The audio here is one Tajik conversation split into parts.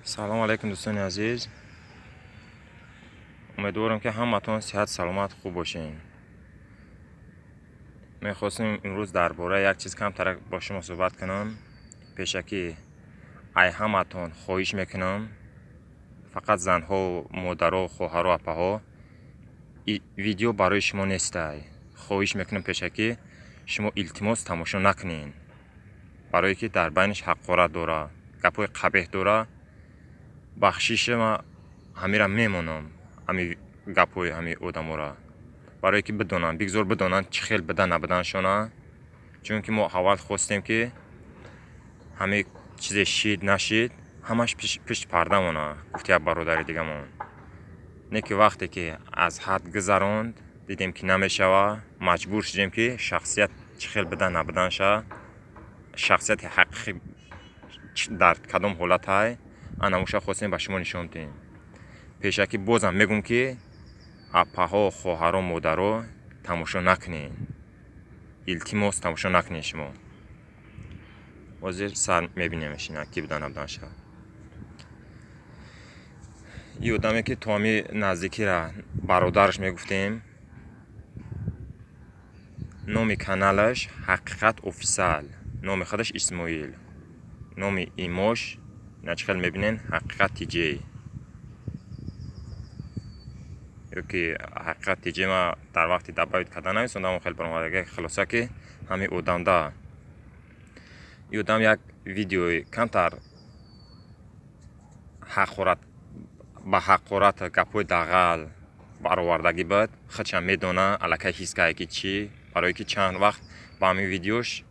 سلام علیکم دوستان عزیز. امیدوارم که همتون صحت سلامت خوب باشین. میخواستم امروز درباره یک چیز کمتر با شما صحبت کنم. پیشکی ای همتون خواهش میکنم، فقط زنها و مادرها و خواهر و اپاها، این ویدیو برای شما نیست. خواهش میکنم پیشکی شما التماس تماشا نکنین، برای که در بینش حقارت داره، گپای قبیح داره. بخشش ما همیرا میمونم، همی گپای همی آدما را، برای که بدونن، بگذار بدونن چه خیل بدن نبدن شونه. چون که ما اول خواستیم که همه چیز شید نشید، همش پشت پرده مونه. گفتی برادر دیگه مون نه که وقتی که از حد گذراند دیدیم که نمیشوه، مجبور شدیم که شخصیت چه خیل بدن نبدن شه، شخصیت حقیقی در کدام حالت های انا موشه خواستیم به شما نشون بدیم. پیشکی بازم میگم که اپاها، خواهرها، مادرها تماشا نکنین، التماس تماشا نکنین. شما وزیر سر میبینیمش اینا کی بدن نبدن شه. این آدمی که تو همی نزدیکی را برادرش میگفتیم، نام کانالش حقیقت اوفیسال، نام خودش اسماعیل، نام ایموش نچخل میبینین حقیقت تیجی. که حقیقت تیجی ما در وقتی دباید کردن نمیست اون خیلی برمادگه خلاصه که همین اودم دا یودم یک ویدیوی کمتر حقارت با حقارت گپوی دغل برآوردگی بود. خودشم میدونه الکی حس که کی چی، برای که چند وقت با همین ویدیوش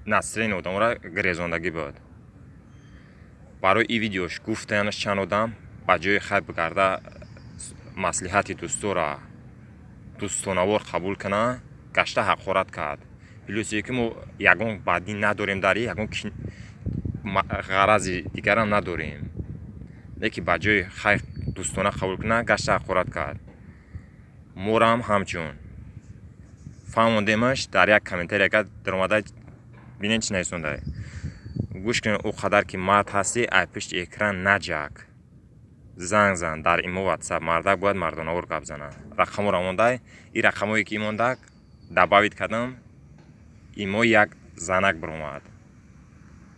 نسرین آدم را گریزاندگی بود. برای این ویدیوش گفتنش چند آدم با جای خیر بگرده مصلحت دوستو را دوستانوار قبول کنه، گشته حقارت کرد. پلوسی که ما یگان بعدی نداریم، داری یگان غرض دیگر هم نداریم، لیکن با جای خیر دوستانه قبول کنه گشته حقارت کرد. مورم همچون فهموندیمش در یک کامنتر یک در اومده بینین چی نویسونده. گوش کن، او قدر که مرد هستی ای پشت اکران نجک، زنگ زن در ایمو واتساپ، مردک باید مردانه ور گپ زنه. رقم را مونده، این رقمایی که مونده دباوید کردم، ایمو یک زنک برومد.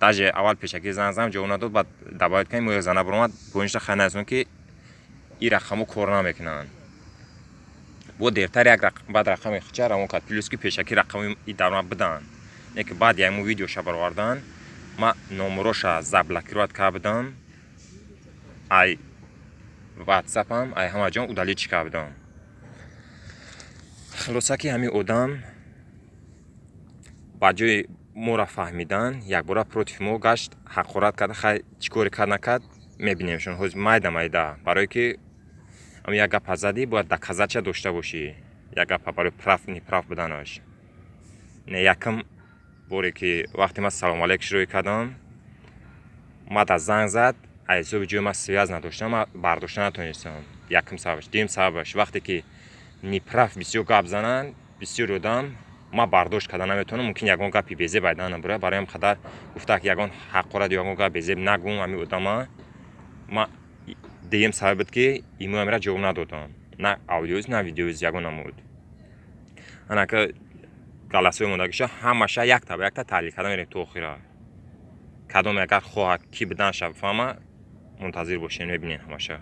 تاجه اول پیشکی زنگ زدم جواب نداد، بعد دباوید کردم یک زنک برومد. پوینشتا خیلی نزدون که این رقمو کار نمیکنن. بود دیرتر یک رقم بعد رقم خچه رو کرد. پلیس که پیشکی رقم این دوران بدن، نه که بعد یک ویدیو شبر آوردن، ما نمروش زبلکیروات کردم، ای واتساپم ای همه جان اودالی چی کردم. خلاصه که همین آدم با جای ما را فهمیدن، یک بار پروتیف ما گشت حقارت کرده. خیلی چیکاری کرد نکرد میبینیمشون هوز مایده برای که هم یک گپ زدی باید دکزچه داشته باشی، یک گپ برای پراف بدنش. نه یکم باری که وقتی ما سلام علیک شروع کردم، ما از زنگ زد ایسو بجای ما سیاز نداشتم، ما برداشته نتونستم. یکم سببش دیم سببش وقتی که نیپراف بسیار گپ زنن بسیار آدم ما برداشت کردن نمیتونم. ممکن یگان گپی بیزه بدن بره، برایم خطر گفته که یگان حقارت یگان گپ بیزه نگم. همین آدم ما دیم سبب که ایمو میرا جواب ندادم، نه آدیوز نه ویدیوز یگان نمود. انا که جلسه مونده همشه یک تا تعلیق کردن میریم تو آخره. کدام اگر خواه کی بدن شب فهمه منتظر باشین میبینین همشه.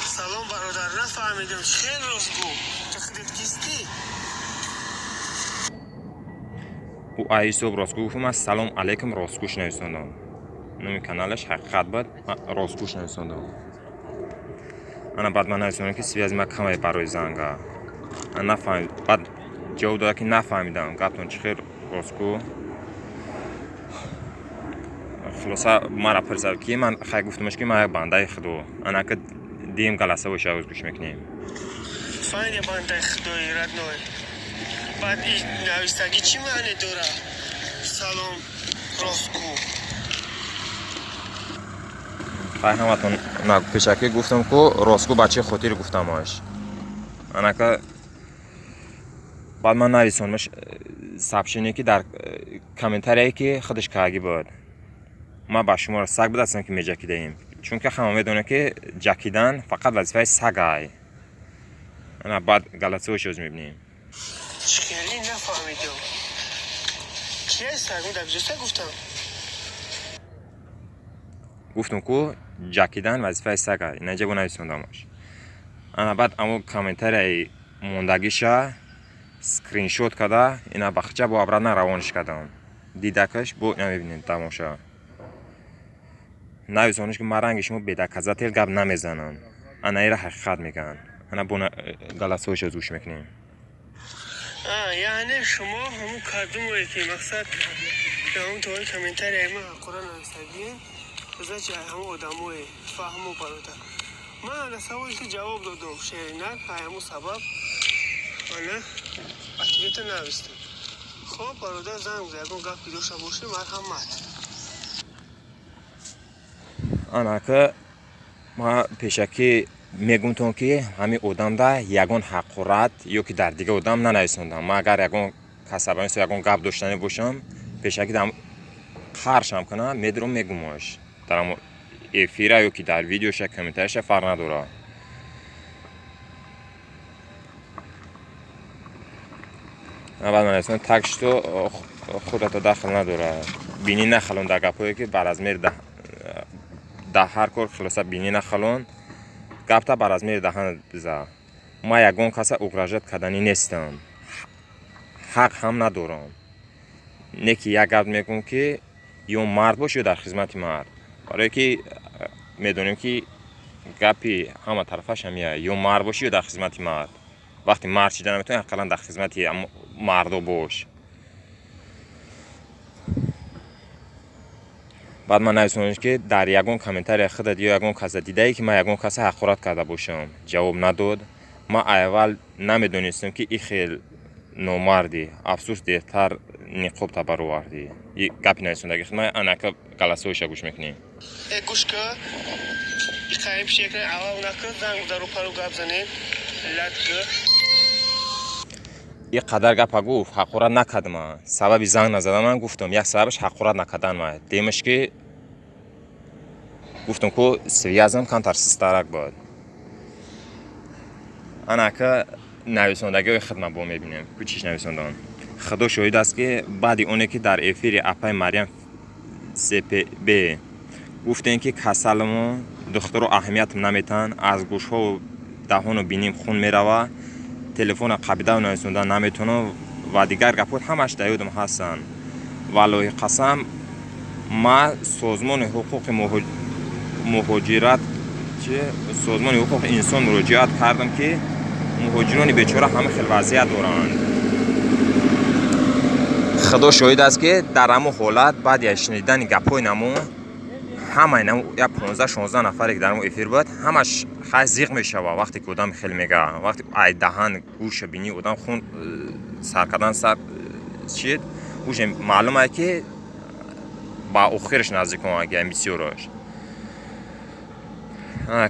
سلام برادر، نفهمیدم خیلی روزگو چه خودت کیستی؟ او ایسو راسکو گفتم سلام علیکم راسکوش نویساندم. نومی کانالش حقیقت بود راسکوش نویساندم. انا بعد من نویساندم که سوی از ما کمه برای زنگه. انا نفهمید، بعد جواب داده که نفهمیدم گفتم چه خیر راسکو. خلاصه مرا پرسید که من خیلی گفتمش که من یک بنده خدا. انا که دیم جلسه و شاوز گوش میکنیم. فایده بنده خدایی رد نوی. بعد این نویستگی چی معنی داره؟ سلام راسکو. خیلی همتون پیشکی گفتم که راسکو بچه خاطر گفتمش. انا که بعد من نویسانمش سبشینی که در کامنتری که خودش کاغی بود. ما با شما را سگ بدستم که میجکیدیم، چون که همه میدونه که جکیدن فقط وظیفه سگه. انا بعد غلطه شوز میبینیم. چیکاری نفهمیدم. چیه سگم در جسته گفتم که جکیدن وظیفه سگه. اینا جبو نویسوندمش. انا بعد امو کامنتری موندگیشه سکرین شات کرده اینا بخچه با ابرادن روانش کردم. دیدکش بو نمیبینید تماشا. نویسونش که مرنگشمو بدکزاتل گپ نمیزنن. انا ایره حقیقت میگن. انا بو غلطه شوز گوش میکنیم. یعنی شما همون کردومه که مقصد که همون توی کامنتری ایما قرآن نویسدین بذار چه همون آدموی فهمو برادر من از سوال که جواب دادم شیرینک همون سبب من اکتیویت نویستم. خب برادر زنگ زدم گفت پیداشا باشه مرحمت. انا که ما پیشکی میگم که همین آدم دا یگان حقیقت یا که در دیگه آدم ننویسوندم. ما اگر یگان کسبانی سو یگان گپ داشتنی باشم پیشکی دم خرشم کنم میدرم میگمش درم افیرا یا که در ویدیوش کامنتش فرق نداره. اول من اصلا تکش تو خودت داخل نداره. بینی نخلون در گپایی که بعد از میر ده هر کار خلاصه بینی نخلون گپ تا بعد از میر دهن بزا. ما یگان کس اگراژت کردنی نیستم. حق هم ندارم. نکی یک گپ میگم که یا مرد باش یا در خدمت مرد. برای که میدونیم که گپی همه طرفش همیه یا مرد باشی یا در خدمت مرد. وقتی مرد چیزی نمیتونی حقا در خدمت مردو باش. بعد من نویسونم که در یگان کامنتری خودت یا یگان کس دیده ای که من یگان کس حقارت کرده باشم جواب نداد. ما اول نمیدونستم که این خیلی نامردی. افسوس دیرتر نقاب تا برآوردی. این گپی نویسونده که ما انکه غلطه‌اش گوش میکنیم. گوش که این قریب شکل اول نکرد زنگ در رو پرو گپ زنید لط که یک قدر گپ گفت حقارت نکردم. سبب زنگ نزدن من گفتم یک سببش حقارت نکردن من. دیمش که گفتم که سویازم کم ترسیسترک بود. انا که نویسندگی خدمت با میبینیم که چیش نویسندن. خدا شاهد است که بعد اونه که در افیر اپای مریم CPB گفتن که کسلمو دختر رو اهمیت نمیتن از گوش ها و دهان و بینیم خون میروه تلفن قبیده و نویسندن نمیتونه و دیگر گپات همش دیودم هستن. والله قسم ما سازمان حقوق مهاجرت سازمان حقوق انسان مراجعت کردم که مهاجران بیچاره همه خیلی وضعیت دارند. خدا شاهد است که در همون حالت بعد از شنیدن گپای نمو همه اینا یا 15-16 نفری که در اون افیر بود همش خیلی زیغ میشه وقتی که آدم خیلی میگه وقتی ای دهن گوش بینی آدم خون سر کردن سر چید گوش معلومه که با آخرش نزدیک اگه بسیارش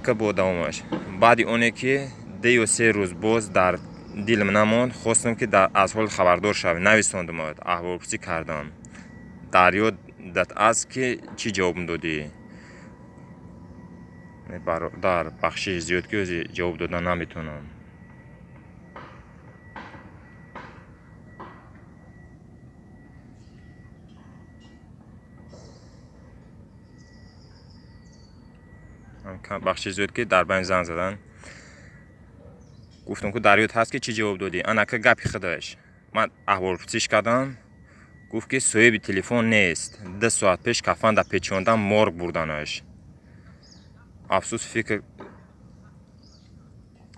که با دوامش بعد اونه که 2-3 روز باز در دیلم نموند خواستم که از حال خبردار شوم نویساندم احوالپرسی کردم در یاد است که چی جواب دادی در بخشی زیاد که جواب دادن نمیتونم. بخشی زیاد که در بین زنگ زدن گفتم که در یاد هست که چی جواب دادی انا که گپی خودش من احوالپرسیش کردم گفت که صاحب تلفن نیست 2 ساعت پیش کفن در پیچوندن مرگ بردنش. افسوس فکر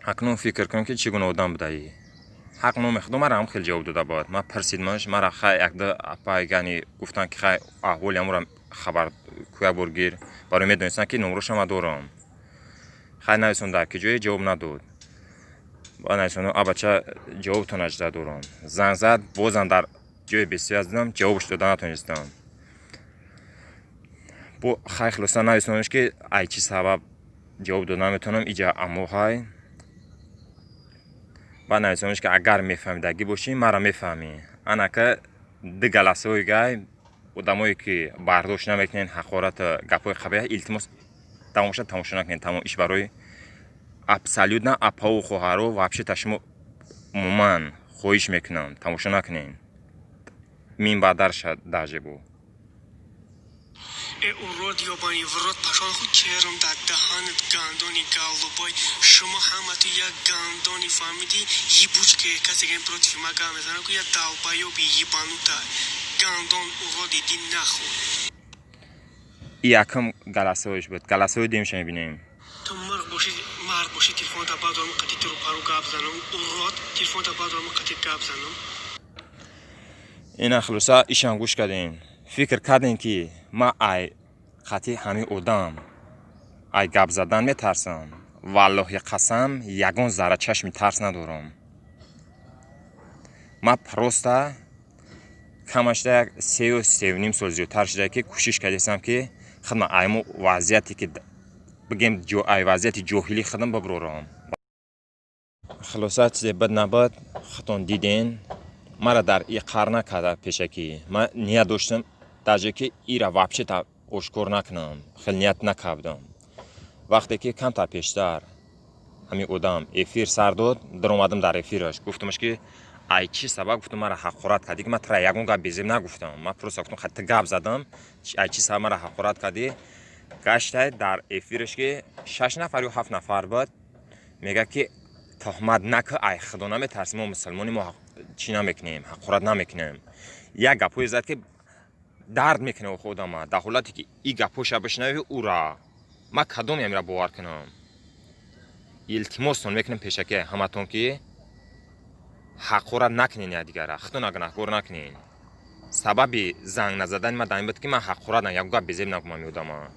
اکنون فکر کنم که چگونه آدم بدهی حق نمیخواد مرا هم خیلی جواب داده بود. من پرسیدمش مرا خیلی یک دو اپایگانی گفتن که خیلی احوالی امورم خبر کویا برگیر برای میدونستن که نمروش هم دارم خیلی نویسون در که جای جواب نداد با نویسون بچه جواب تو نجده دارم زنگ زد بازم در جای بسیار دیدم جوابش دادن نتونستم. با خیلی خلاصه نویسونش که ای چی سبب جواب دادن نمیتونم اینجا امو های با نویسونش که اگر میفهمیدگی باشی مرا میفهمی انا که 2 گلسه های گای одамое ки бардошт намекунед ҳақорат гапҳои қабиҳ илтимос тамошо накунед. Тамом иш барои абсолютно апаву хоҳаро вообще-то шумо умуман хоҳиш мекунам тамошо накунед. Мин баъдарша дажебу урод ёбани врот пашон худ черм дар даҳанат гандони галлубой шумо ҳамату як гандони фаҳмиди ебучке касе ген против мага мезана ку я далбаёби ебанута гандон уроди дин нахо. якам галасаоиш буд. Галасаои димша мебинем. То мард боши телефонта бадорам қати туру пару гап занам урод телефонта бадорам қати гап занам. ина хулоса ишам гӯш кардем. фикр кардем ки ма ай қати ҳамин одам ай гап задан метарсам. валлоҳи қасам ягон зарра чашми тарс надорам. ма просто камашда як 3-3.5 сол зиёдтар шуда ки кӯшиш кардем ки хидма аймо вазъияте ки бигем ай вазъияти ҷоҳилӣ хидм биброрам. хулоса чизе бад набад хитон диден мара дар и қар накарда пешакӣ. Ма ният доштам даҷа ки ира вообще-то ошкор накунам. хел ният накардам. вақте ки камтар пештар ҳамин одам эфир сар дод даромадам дар эфираш гуфтамаш ки ай чӣ сабаб гуфтам мара ҳақорат кардӣ ки ма тра ягон гап безем нагуфтам. Ма просто гуфтам хатта гап задам ай чӣ сабаб мара ҳақорат кардӣ. гаштай дар эфираш ки 6 нафар ё 7 нафар буд мега ки тӯҳмат нака ай худо наметарсем мо мусулмони мо чӣ намекунем ҳақорат намекунем. як гапҳое зад ки дард мекунем охо одама дар ҳолате ки и гапҳоша бишнавӣ ура ма кадом ямира бовар кунам. илтимостон мекунем пешаки ҳаматон ки ҳақорат накунен якдигара худона гунаҳкор накунен. сабаби занг назадани ма дар ин буд ки ман ҳақорат ягон гап безеб нагумам одама.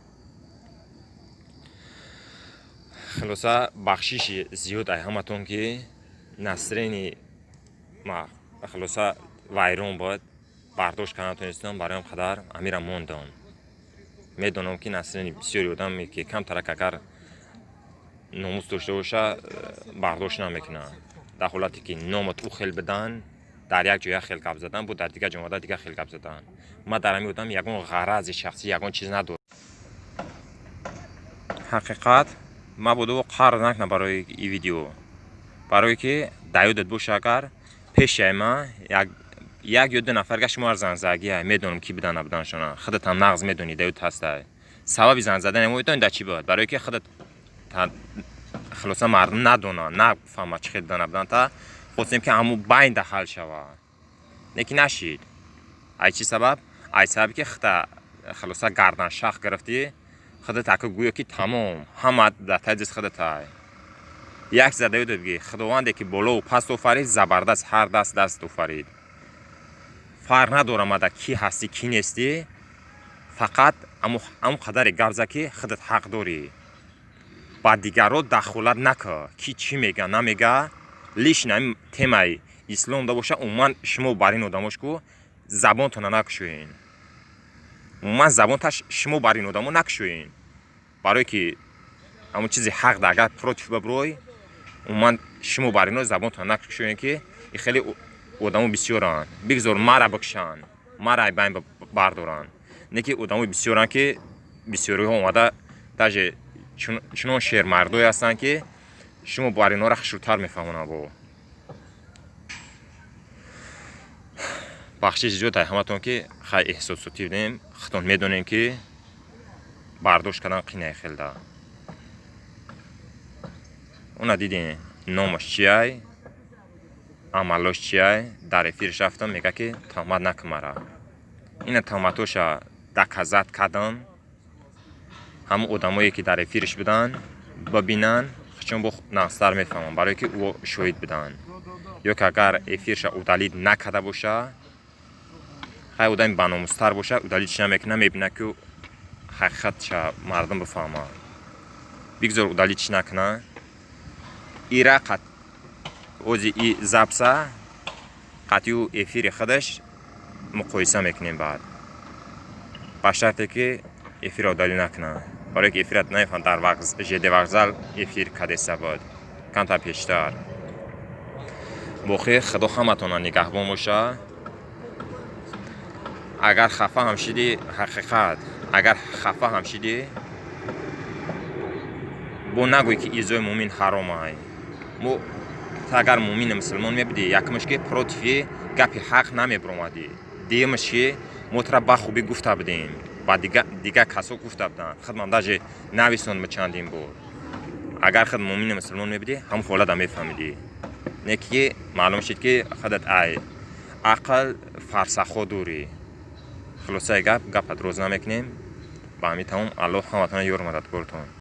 хулоса бахшиши зиёд ай ҳаматон ки насрини ма хулоса вайрон буд бардошт карда натонистам бароям қадар амира мондам. медонам ки насрини бисёри одаме ки камтарак агар номус дошта боша бардошт намекунад. дар ҳолате ки номат ӯ хел бидан дар як ҷо як хел гап задан бу дар дигар ҷо омада дигар хел гап задан. ма дар ҳамин одам ягон ғарази шахсӣ ягон чиз надорам. ҳақиқат ма буду қарз накунам барои и видео барое ки даёдат боша агар пеши ма як ё 2 нафарга шумоар занг загия медонам ки бидан набуданшона худатам нағз медони даёд ҳастай. сабаби занг задани мо медони дар чӣ буд барое ки худат хулоса мардум надона нафаҳма чӣ хел бидан набудан та хостем ки ҳамун байнда ҳал шавад лекин нашид. ай чӣ сабаб ай сабаби ки худа хулоса гардан шах гирифтӣ худат ака гӯё ки тамом ҳама дар таҷис худатай. як задаё дадги худованде ки болову паст офарид забардаст ҳар даст офарид. фарқ надорам ада кӣ ҳастӣ кӣ нестӣ фақат ҳамун қадаре гап зад ки худат ҳақ дорӣ. ба дигаро дахолат нака ки чӣ мега намега лишна темаи ислом да боша умуман шумо бар ин одамош ку забонтона накушоен. умуман забонта шумо бар ин одамо накушоен барое ки ҳамун чизи ҳақ да агар против биброй умуман шумо бар ино забонтона накушоен ки и хеле одамо бисёранд бигзор мара бикушанд мара байн бардоранд не ки одамо бисёранд ки бисёриҳо омада даже чунон шермардое ҳастанд ки шумо бар инора хушрӯтар мефаҳмонанд. бо бахшиши зиёд ай ҳаматон ки хай эҳсосотӣ будем худтон медонем ки бардошт кардан қинай хелда. уна дидем номаш чиай амалош чиай дар эфирш рафтам мега ки тӯҳмат накун мара. ина тӯҳматоша даказат кардам ҳамун одамое ки дар эфирш будан бибинанд чун бо нағзтар мефаҳмам барое ки ӯ шоҳид буданд ё ки агар эфирша удалид накарда боша хай одами баномустар боша удалидш намекунад мебинад ки ҳақиқатша мардум бифаҳмад. бигзор удалидш накунад ира ози и запса қатъи ӯ эфири худаш муқоиса мекунем баъд ба шарте ки эфира удалӣ накунад барое ки эфират нафаҳм дар ЖД вокзал эфир кадеса буд камтар пештар. бохир худо ҳаматона нигаҳбон боша. اگر خفه هم شدی حقیقت اگر خفه هم شدی بو نگوی که ایزای مومین حرام های مو اگر مومین مسلمان میبودی یکمش که پروتفی گپی حق نمیبرمادی دیمش که متر با خوبی گفته بدیم و دیگه کسا گفته بدن خدمم داجه نویسون چندین بود اگر خود مومین مسلمان میبودی هم خولد هم میفهمیدی نکی معلوم شد که خودت ای عقل فرسخو دوری خلاصه گپ روز نمیکنیم با همی تمام الله همتون یور مدد برتون